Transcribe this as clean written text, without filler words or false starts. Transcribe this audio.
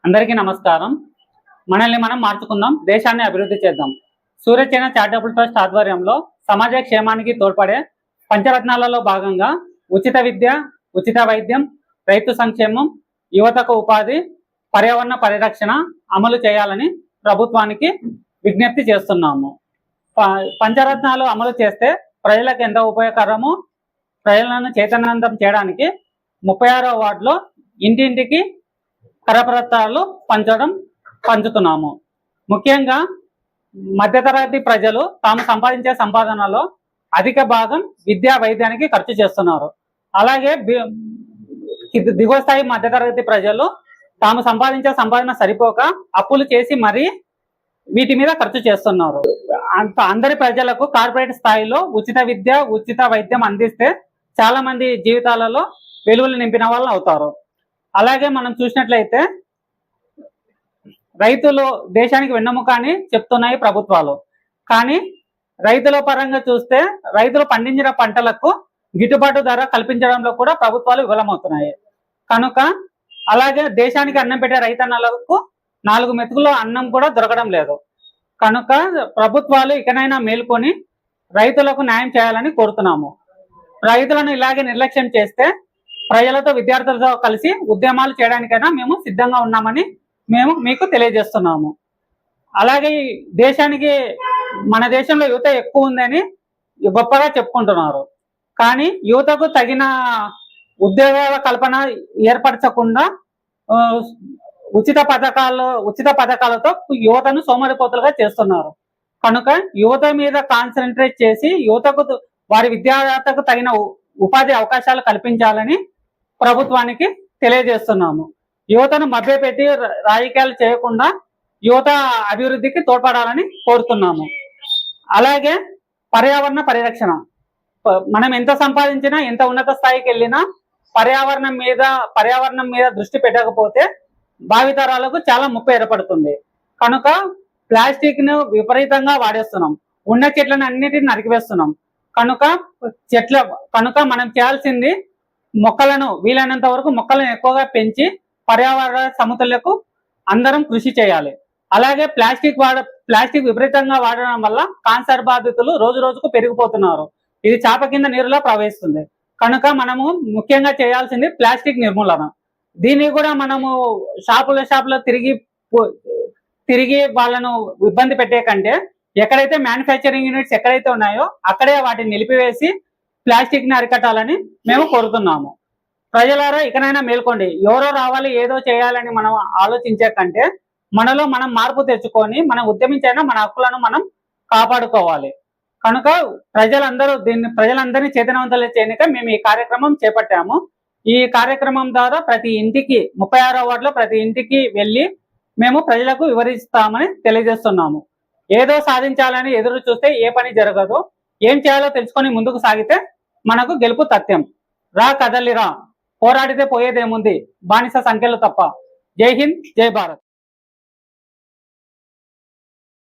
అందరికీ నమస్కారం. మనల్ని మనం మార్చుకుందాం, దేశాన్ని అభివృద్ధి చేద్దాం. సూర్యసేన చారిటబుల్ ట్రస్ట్ ఆధ్వర్యంలో సమాజ క్షేమానికి తోడ్పడే పంచరత్నాలలో భాగంగా ఉచిత విద్య, ఉచిత వైద్యం, రైతు సంక్షేమం, యువతకు ఉపాధి, పర్యావరణ పరిరక్షణ అమలు చేయాలని ప్రభుత్వానికి విజ్ఞప్తి చేస్తున్నాము. పంచరత్నాలు అమలు చేస్తే ప్రజలకు ఎంత ఉపయోగకరమో ప్రజలను చైతన్యవంతం చేయడానికి 36వ వార్డులో ఇంటింటికి కరపత్రాలు పంచుతున్నాము. ముఖ్యంగా మధ్యతరగతి ప్రజలు తాము సంపాదించే సంపాదనలో అధిక భాగం విద్యా వైద్యానికి ఖర్చు చేస్తున్నారు. అలాగే దిగువ స్థాయి మధ్యతరగతి ప్రజలు తాము సంపాదించే సంపాదన సరిపోక అప్పులు చేసి మరీ వీటి మీద ఖర్చు చేస్తున్నారు. అందరి ప్రజలకు కార్పొరేట్ స్థాయిలో ఉచిత విద్య, ఉచిత వైద్యం అందిస్తే చాలా మంది జీవితాలలో వెలుగులు నింపిన వాళ్ళు అవుతారు. అలాగే మనం చూసినట్లయితే రైతులు దేశానికి వెన్నెముక అని చెప్తున్నాయి ప్రభుత్వాలు. కానీ రైతుల పరంగా చూస్తే రైతులు పండించిన పంటలకు గిట్టుబాటు ధర కల్పించడంలో కూడా ప్రభుత్వాలు విఫలమవుతున్నాయి. కనుక అలాగే దేశానికి అన్నం పెట్టే రైతన్నలకు 4 మెతుకుల అన్నం కూడా దొరకడం లేదు. కనుక ప్రభుత్వాలు ఇకనైనా మేల్కొని రైతులకు న్యాయం చేయాలని కోరుతున్నాము. రైతులను ఇలాగే నిర్లక్ష్యం చేస్తే ప్రజలతో, విద్యార్థులతో కలిసి ఉద్యమాలు చేయడానికైనా మేము సిద్ధంగా ఉన్నామని మేము మీకు తెలియజేస్తున్నాము. అలాగే దేశానికి, మన దేశంలో యువత ఎక్కువ ఉందని గొప్పగా చెప్పుకుంటున్నారు. కానీ యువతకు తగిన ఉద్యోగాల కల్పన ఏర్పరచకుండా ఉచిత పథకాలతో యువతను సోమరిపోతులుగా చేస్తున్నారు. కనుక యువత మీద కాన్సన్ట్రేట్ చేసి యువతకు వారి విద్యార్థులకు తగిన ఉపాధి అవకాశాలు కల్పించాలని ప్రభుత్వానికి తెలియజేస్తున్నాము. యువతను మభ్యపెట్టి రాజకీయాలు చేయకుండా యువత అభివృద్ధికి తోడ్పడాలని కోరుతున్నాము. అలాగే పర్యావరణ పరిరక్షణ, మనం ఎంత సంపాదించినా, ఎంత ఉన్నత స్థాయికి వెళ్ళినా పర్యావరణం మీద దృష్టి పెట్టకపోతే భావితరాలకు చాలా ముప్పు ఏర్పడుతుంది. కనుక ప్లాస్టిక్ ను విపరీతంగా వాడేస్తున్నాం, ఉన్న చెట్లను అన్నిటిని నరికివేస్తున్నాం. కనుక మనం చేయాల్సింది మొక్కలను, వీలైనంత వరకు మొక్కలను ఎక్కువగా పెంచి పర్యావరణ సమతుల్యకు అందరం కృషి చేయాలి. అలాగే ప్లాస్టిక్ విపరీతంగా వాడడం వల్ల క్యాన్సర్ బాధితులు రోజు రోజుకు పెరిగిపోతున్నారు. ఇది చాప కింద నీరులా ప్రవహిస్తుంది. కనుక మనము ముఖ్యంగా చేయాల్సింది ప్లాస్టిక్ నిర్మూలన. దీన్ని కూడా మనము షాపులో తిరిగి వాళ్ళను ఇబ్బంది పెట్టే కంటే ఎక్కడైతే మ్యానుఫ్యాక్చరింగ్ యూనిట్స్ ఎక్కడైతే ఉన్నాయో అక్కడే వాటిని నిలిపివేసి ప్లాస్టిక్ ని అరికట్టాలని మేము కోరుతున్నాము. ప్రజలారా ఇకనైనా మేల్కోండి. ఎవరో రావాలి, ఏదో చేయాలని మనం ఆలోచించే కంటే మనలో మనం మార్పు తెచ్చుకొని మనం ఉద్యమించైనా మన హక్కులను మనం కాపాడుకోవాలి. కనుక ప్రజలందరినీ చైతన్యవంతులు చేయడానికే మేము ఈ కార్యక్రమం చేపట్టాము. ఈ కార్యక్రమం ద్వారా ప్రతి ఇంటికి 36వ వార్డులో ప్రతి ఇంటికి వెళ్ళి మేము ప్రజలకు వివరిస్తామని తెలియజేస్తున్నాము. ఏదో సాధించాలని ఎదురు చూస్తే ఏ పని జరగదు. ఏం చేయాలో తెలుసుకొని ముందుకు సాగితే మనకు గెలుపు తథ్యం. రా కదలిరా, పోరాడితే పోయేదేముంది, బానిస సంఖ్యలు తప్ప. జై హింద్, జై భారత్.